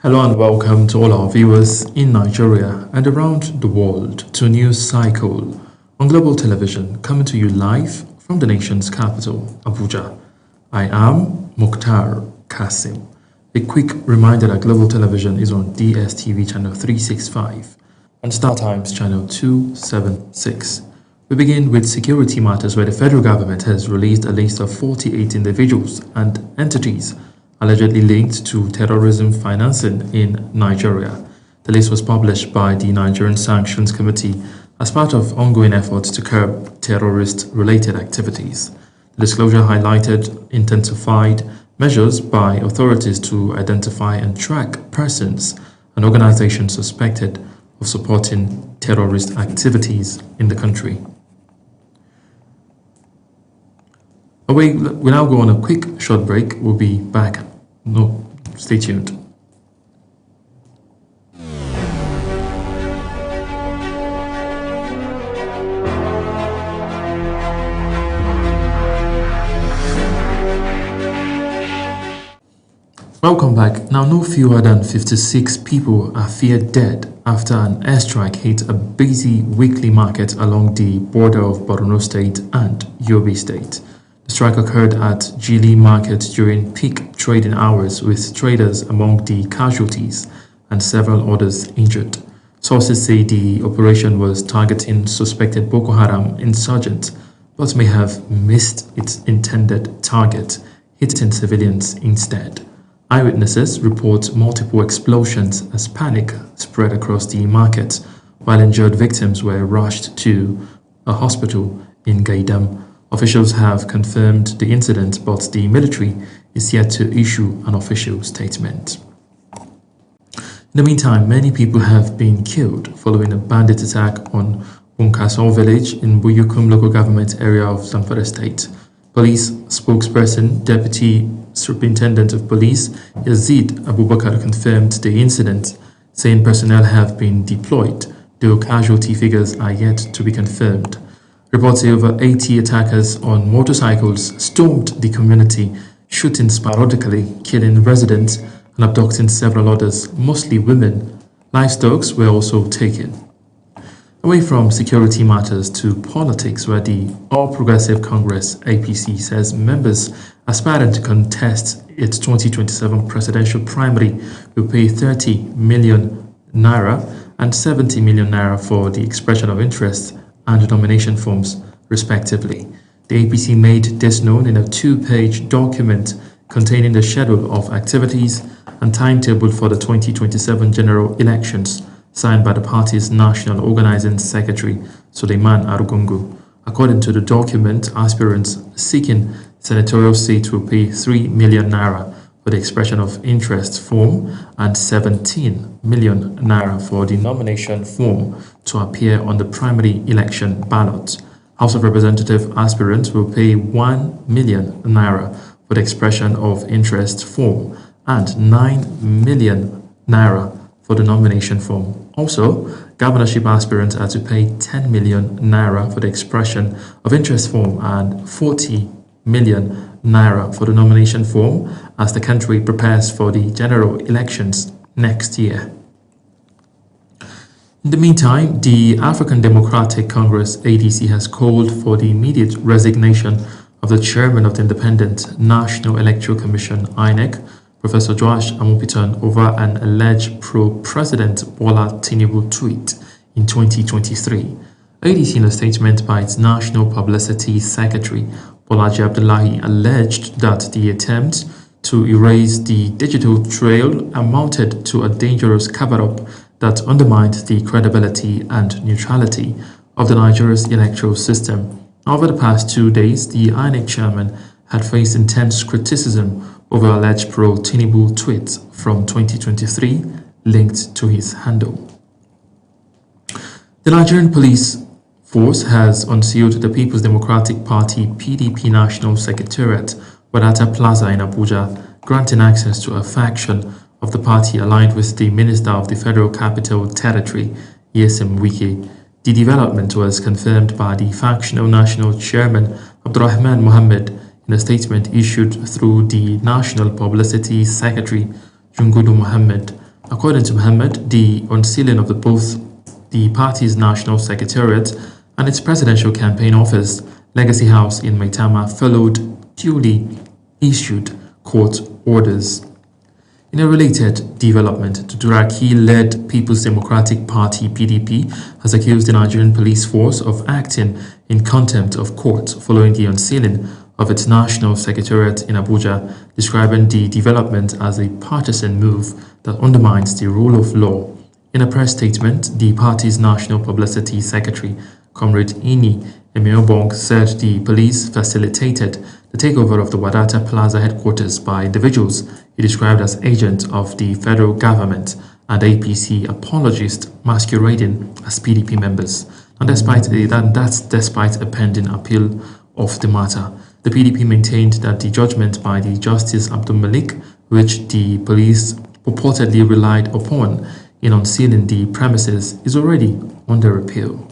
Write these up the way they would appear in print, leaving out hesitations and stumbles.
Hello and welcome to all our viewers in Nigeria and around the world to News Cycle on Global Television, coming to you live from the nation's capital, Abuja. I am Mukhtar Kasim. A quick reminder that Global Television is on DSTV channel 365 and Star Times channel 276. We begin with security matters, where the federal government has released a list of 48 individuals and entities allegedly linked to terrorism financing in Nigeria. The list was published by the Nigerian Sanctions Committee as part of ongoing efforts to curb terrorist-related activities. The disclosure highlighted intensified measures by authorities to identify and track persons and organizations suspected of supporting terrorist activities in the country. We now go on a quick short break. We'll be back. No, stay tuned. Welcome back. Now, no fewer than 56 people are feared dead after an airstrike hit a busy weekly market along the border of Borno State and Yobe State. The strike occurred at Jili Market during peak trading hours, with traders among the casualties and several others injured. Sources say the operation was targeting suspected Boko Haram insurgents, but may have missed its intended target, hitting civilians instead. Eyewitnesses report multiple explosions as panic spread across the market, while injured victims were rushed to a hospital in Gaidam. Officials have confirmed the incident, but the military is yet to issue an official statement. In the meantime, many people have been killed following a bandit attack on Bunkasol village in Buyukum local government area of Zamfara State. Police spokesperson, Deputy Superintendent of Police Yazid Abubakar, confirmed the incident, saying personnel have been deployed, though casualty figures are yet to be confirmed. Reports say over 80 attackers on motorcycles stormed the community, shooting sporadically, killing residents and abducting several others, mostly women. Livestock were also taken. Away from security matters to politics, where the All Progressive Congress APC says members aspiring to contest its 2027 presidential primary will pay 30 million naira and 70 million naira for the expression of interest and nomination forms, respectively. The APC made this known in a two-page document containing the schedule of activities and timetable for the 2027 general elections, signed by the party's National Organizing Secretary, Suleiman Arugungu. According to the document, aspirants seeking senatorial seats will pay 3 million naira for the expression of interest form and 17 million naira for the nomination form to appear on the primary election ballot. House of Representative aspirants will pay 1 million naira for the expression of interest form and 9 million naira for the nomination form. Also, governorship aspirants are to pay 10 million naira for the expression of interest form and 40 million naira for the nomination form as the country prepares for the general elections next year. In the meantime, the African Democratic Congress ADC has called for the immediate resignation of the chairman of the Independent National Electoral Commission (INEC), Professor Joash Amopitan, over an alleged pro-President Bola Tinubu tweet in 2023. ADC, in a statement by its National Publicity Secretary, Bolaji Abdullahi, alleged that the attempt to erase the digital trail amounted to a dangerous cover-up that undermined the credibility and neutrality of the Nigeria's electoral system. Over the past 2 days, the INEC chairman had faced intense criticism over alleged pro-Tinubu tweets from 2023 linked to his handle. The Nigerian Police Force has unsealed the People's Democratic Party (PDP) National Secretariat, Wadata Plaza in Abuja, granting access to a faction of the party aligned with the Minister of the Federal Capital Territory, Nyesom Wike. The development was confirmed by the factional national chairman, Abdurrahman Mohammed, in a statement issued through the National Publicity Secretary, Jungudu Mohammed. According to Mohammed, the unsealing of both the party's national secretariat and its presidential campaign office, Legacy House in Maitama, followed duly issued court orders. In a related development, the Turaki-led People's Democratic Party (PDP) has accused the Nigerian police force of acting in contempt of court following the unsealing of its national secretariat in Abuja, describing the development as a partisan move that undermines the rule of law. In a press statement, the party's national publicity secretary, Comrade Ini Emeobong, said the police facilitated the takeover of the Wadata Plaza headquarters by individuals he described as agents of the federal government and APC apologists masquerading as PDP members. And despite a pending appeal of the matter, the PDP maintained that the judgment by the Justice Abdul Malik, which the police purportedly relied upon in unsealing the premises, is already under appeal.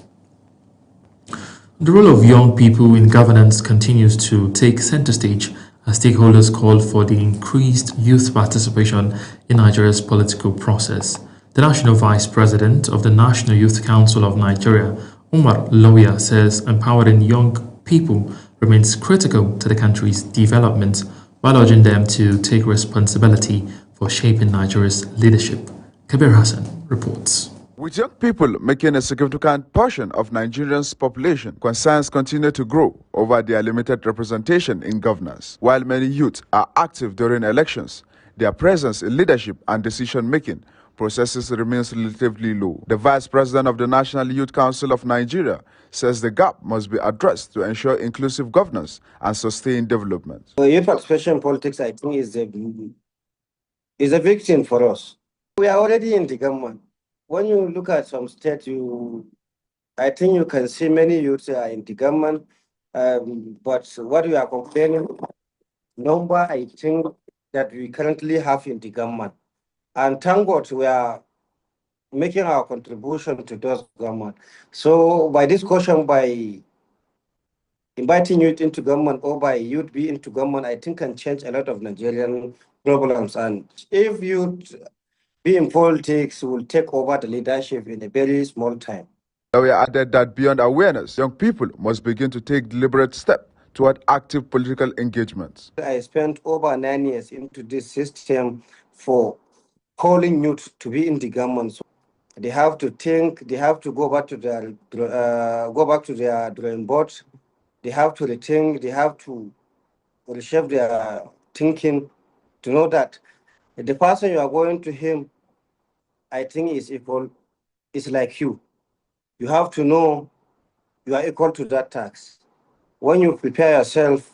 The role of young people in governance continues to take center stage as stakeholders call for the increased youth participation in Nigeria's political process. The National Vice President of the National Youth Council of Nigeria, Umar Lawyer, says empowering young people remains critical to the country's development, while urging them to take responsibility for shaping Nigeria's leadership. Kabir Hassan reports. With young people making a significant portion of Nigerians' population, concerns continue to grow over their limited representation in governance. While many youth are active during elections, their presence in leadership and decision-making processes remains relatively low. The Vice President of the National Youth Council of Nigeria says the gap must be addressed to ensure inclusive governance and sustained development. Youth participation in politics, I think, is a victim for us. We are already in the government. When you look at some states, I think you can see many youths are in the government, but what we are complaining, number, I think, that we currently have in the government. And thank God we are making our contribution to those government. So by this caution, by inviting youth into government or by youth be into government, I think can change a lot of Nigerian problems. And if youth be in politics, will take over the leadership in a very small time. We added that beyond awareness, young people must begin to take deliberate steps toward active political engagement. I spent over 9 years into this system for calling youth to be in the government. So they have to think, they have to go back to their drawing board. They have to rethink, they have to reshape their thinking to know that the person you are going to him, I think, is equal, is like you. You have to know you are equal to that tax. When you prepare yourself,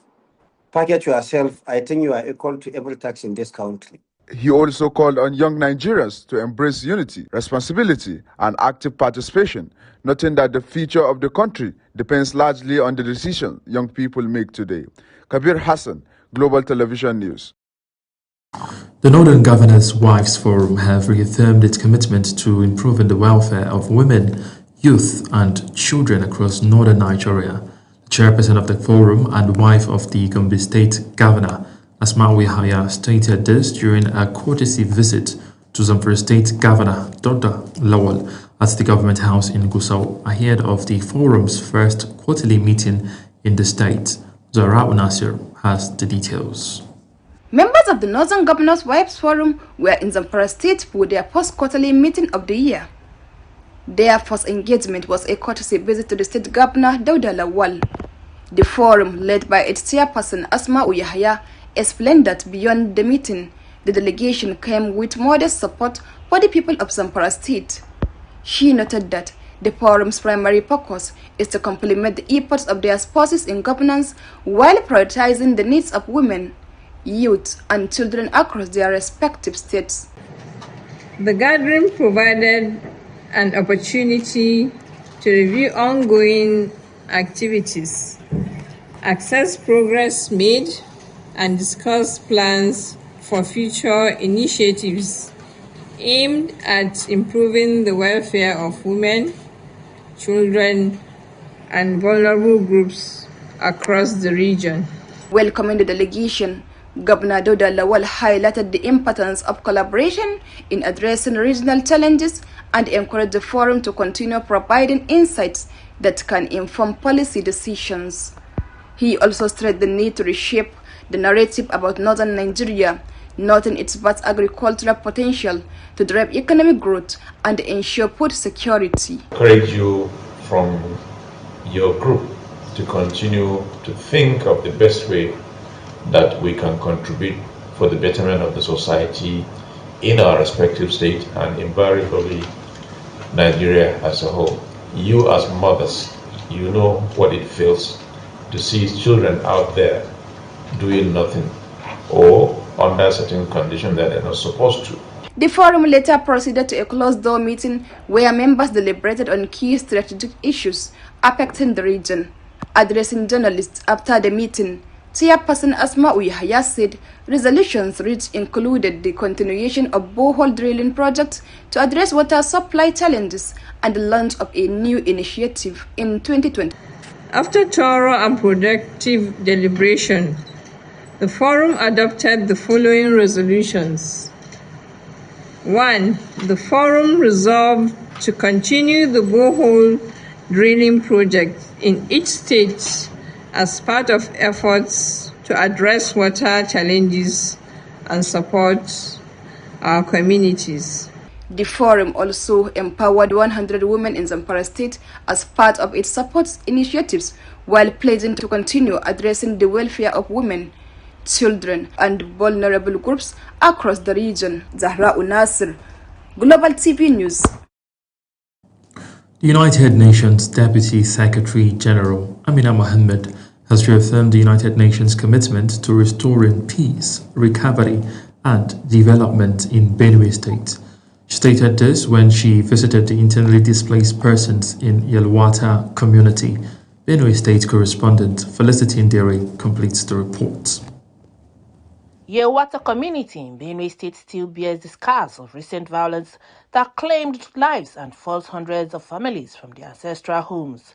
package yourself, I think you are equal to every tax in this country. He also called on young Nigerians to embrace unity, responsibility, and active participation, noting that the future of the country depends largely on the decisions young people make today. Kabir Hassan, Global Television News. The Northern Governors' Wives Forum have reaffirmed its commitment to improving the welfare of women, youth, and children across northern Nigeria. The chairperson of the forum and wife of the Gombe State Governor, Asma'u Yahaya, stated this during a courtesy visit to Zamfara State Governor Dr. Lawal at the Government House in Gusau ahead of the forum's first quarterly meeting in the state. Zara Unasir has the details. Members of the Northern Governors' Wives Forum were in Zamfara State for their first quarterly meeting of the year. Their first engagement was a courtesy visit to the State Governor Dauda Lawal. The forum, led by its chairperson Asma'u Yahaya, explained that beyond the meeting, the delegation came with modest support for the people of Zamfara State. She noted that the forum's primary focus is to complement the efforts of their spouses in governance while prioritizing the needs of women, youth, and children across their respective states. The gathering provided an opportunity to review ongoing activities, assess progress made, and discuss plans for future initiatives aimed at improving the welfare of women, children, and vulnerable groups across the region. Welcoming the delegation, Governor Dauda Lawal highlighted the importance of collaboration in addressing regional challenges and encouraged the forum to continue providing insights that can inform policy decisions. He also stressed the need to reshape the narrative about northern Nigeria, noting its vast agricultural potential to drive economic growth and ensure food security. I encourage you from your group to continue to think of the best way that we can contribute for the betterment of the society in our respective state and invariably Nigeria as a whole. You as mothers, you know what it feels to see children out there doing nothing or under certain conditions that they're not supposed to. The forum later proceeded to a closed-door meeting where members deliberated on key strategic issues affecting the region. Addressing journalists after the meeting, Chairperson Asma'u Yahya said resolutions reached included the continuation of borehole drilling projects to address water supply challenges and the launch of a new initiative in 2020. After thorough and productive deliberation, the forum adopted the following resolutions. 1. The forum resolved to continue the borehole drilling project in each state as part of efforts to address water challenges and support our communities. The forum also empowered 100 women in Zamfara State as part of its support initiatives, while pledging to continue addressing the welfare of women, children, and vulnerable groups across the region. Zahra Unasir, Global TV News. The United Nations Deputy Secretary General Amina Mohammed has reaffirmed the United Nations commitment to restoring peace, recovery, and development in Benue State. She stated this when she visited the internally displaced persons in Yelwata community. Benue State correspondent Felicity Ndere completes the report. Yelwata community in Benue State still bears the scars of recent violence that claimed lives and forced hundreds of families from their ancestral homes.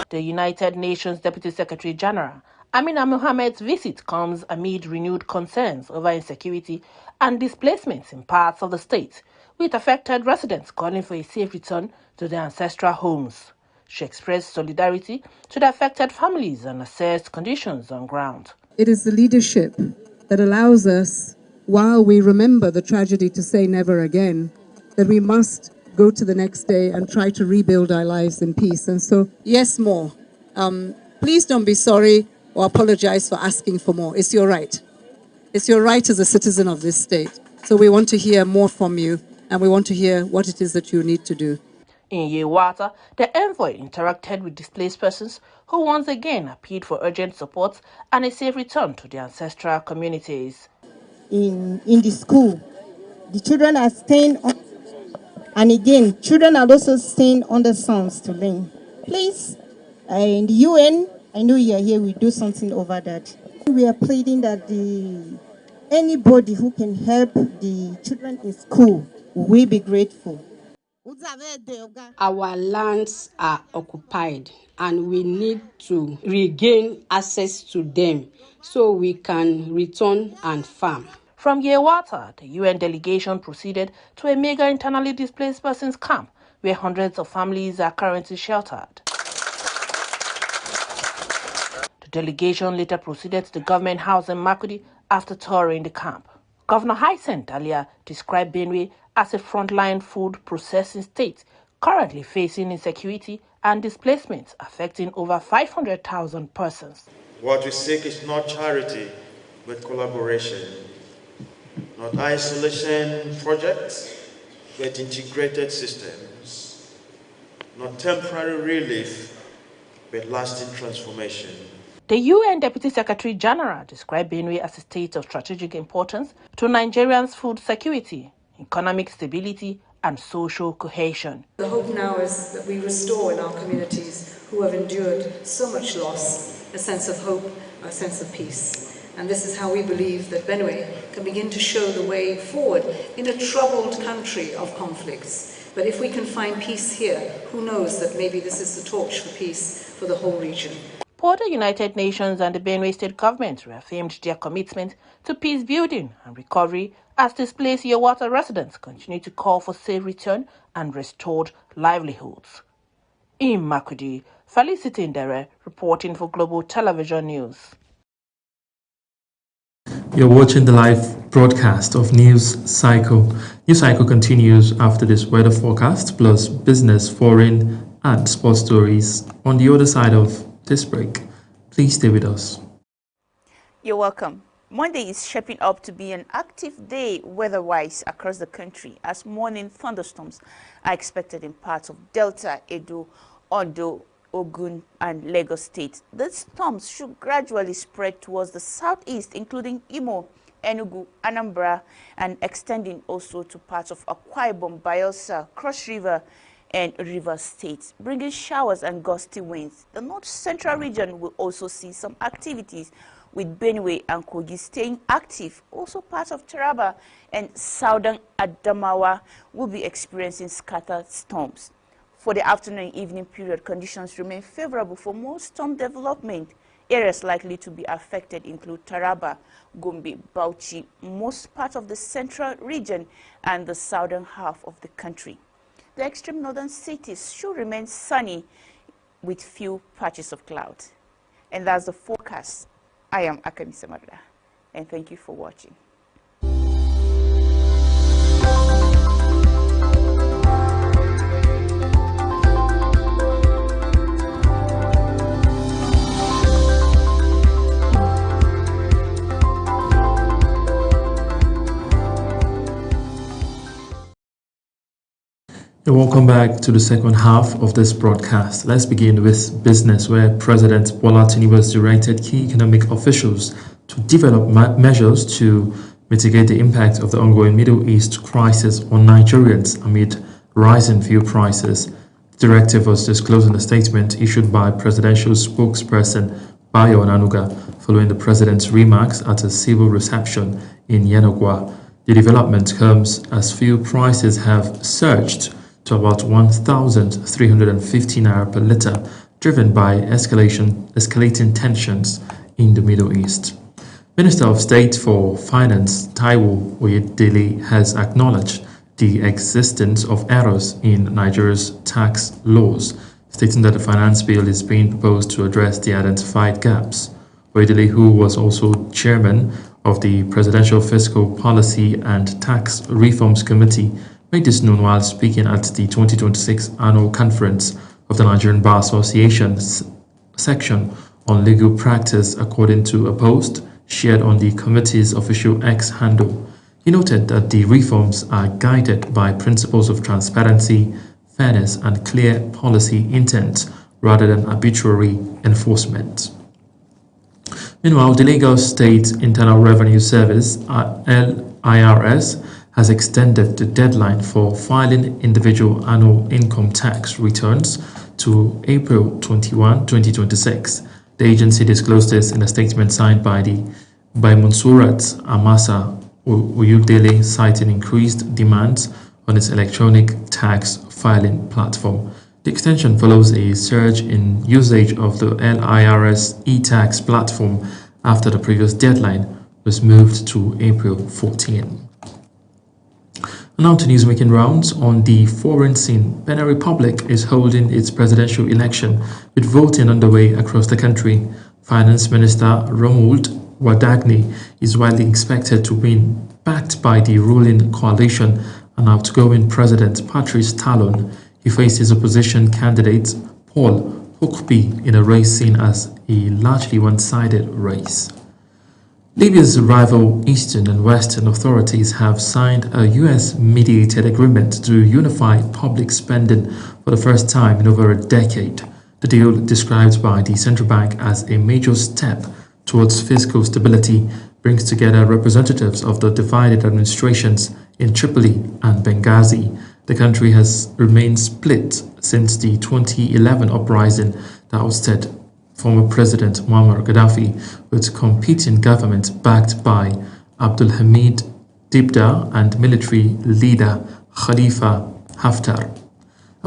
The United Nations Deputy Secretary General Amina Mohammed's visit comes amid renewed concerns over insecurity and displacements in parts of the state, with affected residents calling for a safe return to their ancestral homes. She expressed solidarity to the affected families and assessed conditions on ground. It is the leadership that allows us, while we remember the tragedy, to say never again, that we must go to the next day and try to rebuild our lives in peace. And so, yes, more. Please don't be sorry or apologize for asking for more. It's your right. It's your right as a citizen of this state. So we want to hear more from you, and we want to hear what it is that you need to do. In Yelwata, the envoy interacted with displaced persons who once again appealed for urgent support and a safe return to their ancestral communities. In the school, the children are staying on, and again, children are also staying on the sounds to learn. Please, in the UN, I know you are here, we do something over that. We are pleading that anybody who can help the children in school will be grateful. Our lands are occupied and we need to regain access to them so we can return and farm. From Yelwata, the UN delegation proceeded to a mega internally displaced persons camp where hundreds of families are currently sheltered. The delegation later proceeded to the government house in Makurdi after touring the camp. Governor Hyacinth earlier described Benue as a frontline food processing state currently facing insecurity and displacement affecting over 500,000 persons. What we seek is not charity, but collaboration. Not isolation projects, but integrated systems. Not temporary relief, but lasting transformation. The UN Deputy Secretary General described Benue as a state of strategic importance to Nigerians' food security, economic stability, and social cohesion. The hope now is that we restore in our communities who have endured so much loss a sense of hope, a sense of peace. And this is how we believe that Benue can begin to show the way forward in a troubled country of conflicts. But if we can find peace here, who knows that maybe this is the torch for peace for the whole region. both the United Nations and the Benue State government reaffirmed their commitment to peace building and recovery as displaced Yawata residents continue to call for safe return and restored livelihoods. In Makudi, Felicity Ndere reporting for Global Television News. You're watching the live broadcast of News Cycle. News Cycle continues after this weather forecast plus business, foreign and sports stories on the other side of this break. Please stay with us. You're welcome. Monday is shaping up to be an active day weather-wise across the country as morning thunderstorms are expected in parts of Delta, Edo, Ondo, Ogun and Lagos State. The storms should gradually spread towards the southeast, including Imo, Enugu, Anambra, and extending also to parts of Akwa Ibom, Bayelsa, Cross River, and Rivers State, bringing showers and gusty winds. The north-central region will also see some activities, with Benue and Kogi staying active. Also parts of Taraba and southern Adamawa will be experiencing scattered storms. For the afternoon and evening period, conditions remain favorable for more storm development. Areas likely to be affected include Taraba, Gombe, Bauchi, most parts of the central region, and the southern half of the country. The extreme northern cities should remain sunny with few patches of cloud. And that's the forecast. I am Akami Samarda, and thank you for watching. Welcome back to the second half of this broadcast. Let's begin with business, where President Bola Tinubu has directed key economic officials to develop measures to mitigate the impact of the ongoing Middle East crisis on Nigerians amid rising fuel prices. The directive was disclosed in a statement issued by presidential spokesperson Bayo Onanuga following the president's remarks at a civil reception in Yenagoa. The development comes as fuel prices have surged to about 1,350 naira per litre, driven by escalating tensions in the Middle East. Minister of State for Finance Taiwo Oyedele has acknowledged the existence of errors in Nigeria's tax laws, stating that the finance bill is being proposed to address the identified gaps. Oyedele, who was also chairman of the Presidential Fiscal Policy and Tax Reforms Committee, made this known while speaking at the 2026 annual conference of the Nigerian Bar Association's section on legal practice, according to a post shared on the committee's official X handle. He noted that the reforms are guided by principles of transparency, fairness, and clear policy intent rather than arbitrary enforcement. Meanwhile, the Lagos State Internal Revenue Service, LIRS, has extended the deadline for filing individual annual income tax returns to April 21, 2026. The agency disclosed this in a statement signed by Monsurat Amasa Oyudele, citing increased demands on its electronic tax filing platform. The extension follows a surge in usage of the LIRS e-tax platform after the previous deadline was moved to April 14. Now to news making rounds on the foreign scene. Benin Republic is holding its presidential election with voting underway across the country. Finance Minister Romuald Wadagni is widely expected to win, backed by the ruling coalition and outgoing President Patrice Talon. He faced his opposition candidate Paul Hukbi in a race seen as a largely one-sided race. Libya's rival Eastern and Western authorities have signed a US-mediated agreement to unify public spending for the first time in over a decade. The deal, described by the central bank as a major step towards fiscal stability, brings together representatives of the divided administrations in Tripoli and Benghazi. The country has remained split since the 2011 uprising that ousted former President Muammar Gaddafi, with competing governments backed by Abdulhamid Dibda and military leader Khalifa Haftar.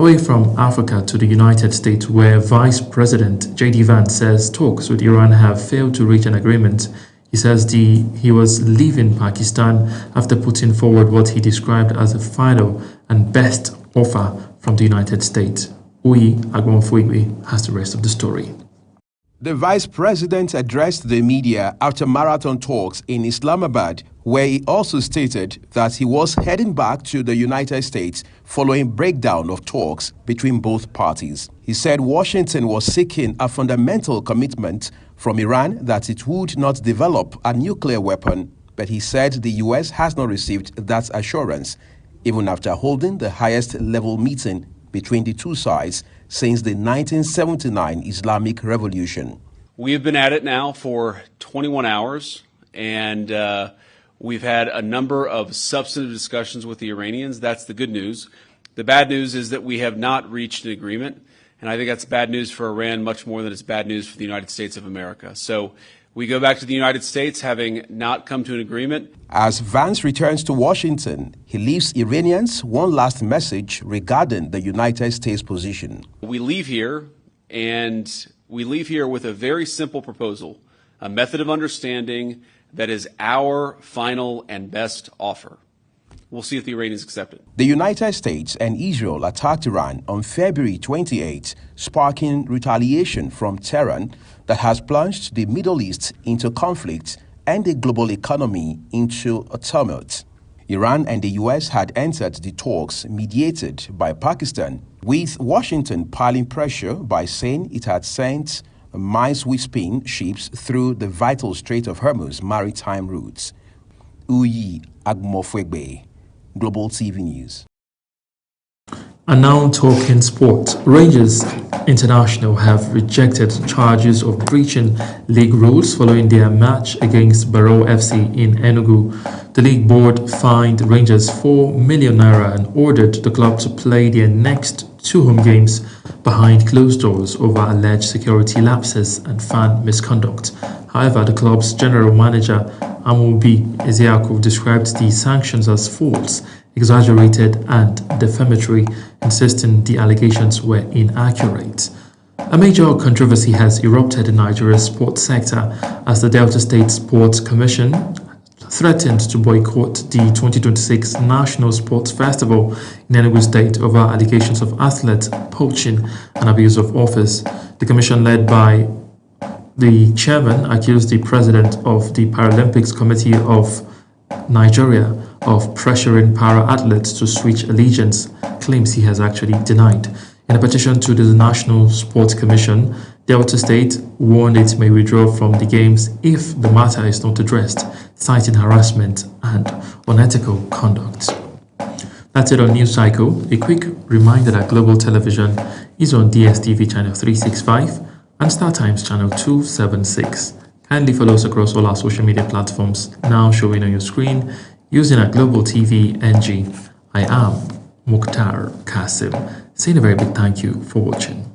Away from Africa to the United States, where Vice President J.D. Vance says talks with Iran have failed to reach an agreement. He says he was leaving Pakistan after putting forward what he described as a final and best offer from the United States. Uyi Agbonfuigwe has the rest of the story. The vice president addressed the media after marathon talks in Islamabad, where he also stated that he was heading back to the United States following breakdown of talks between both parties. He said Washington was seeking a fundamental commitment from Iran that it would not develop a nuclear weapon, but he said the U.S. has not received that assurance, even after holding the highest level meeting between the two sides since the 1979 Islamic Revolution. We have been at it now for 21 hours, and we've had a number of substantive discussions with the Iranians. That's the good news. The bad news is that we have not reached an agreement, and I think that's bad news for Iran much more than it's bad news for the United States of America. So we go back to the United States having not come to an agreement. As Vance returns to Washington, he leaves Iranians one last message regarding the United States position. We leave here, and we leave here with a very simple proposal, a method of understanding that is our final and best offer. We'll see if the Iranians accept it. The United States and Israel attacked Iran on February 28, sparking retaliation from Tehran that has plunged the Middle East into conflict and the global economy into a tumult. Iran and the U.S. had entered the talks mediated by Pakistan, with Washington piling pressure by saying it had sent mine-sweeping ships through the vital Strait of Hormuz maritime routes. Uyi Agbonfuigwe, Global TV News. And now talking sport. Rangers International have rejected charges of breaching league rules following their match against Barrow FC in Enugu. The league board fined Rangers £4 million and ordered the club to play their next 2 home games behind closed doors over alleged security lapses and fan misconduct. However, the club's general manager, Amobi Ezeaku, described the sanctions as false, exaggerated and defamatory, insisting the allegations were inaccurate. A major controversy has erupted in Nigeria's sports sector as the Delta State Sports Commission threatened to boycott the 2026 National Sports Festival in Enugu State over allegations of athlete poaching and abuse of office. The commission, led by the chairman, accused the president of the Paralympics Committee of Nigeria of pressuring para-athletes to switch allegiance, claims he has actually denied. In a petition to the National Sports Commission, Delta State warned it may withdraw from the games if the matter is not addressed, citing harassment and unethical conduct. That's it on News Cycle. A quick reminder that Global Television is on DSTV channel 365 and StarTimes channel 276. Kindly follow us across all our social media platforms now showing on your screen using our Global TV NG. I am Mukhtar Kasim, saying a very big thank you for watching.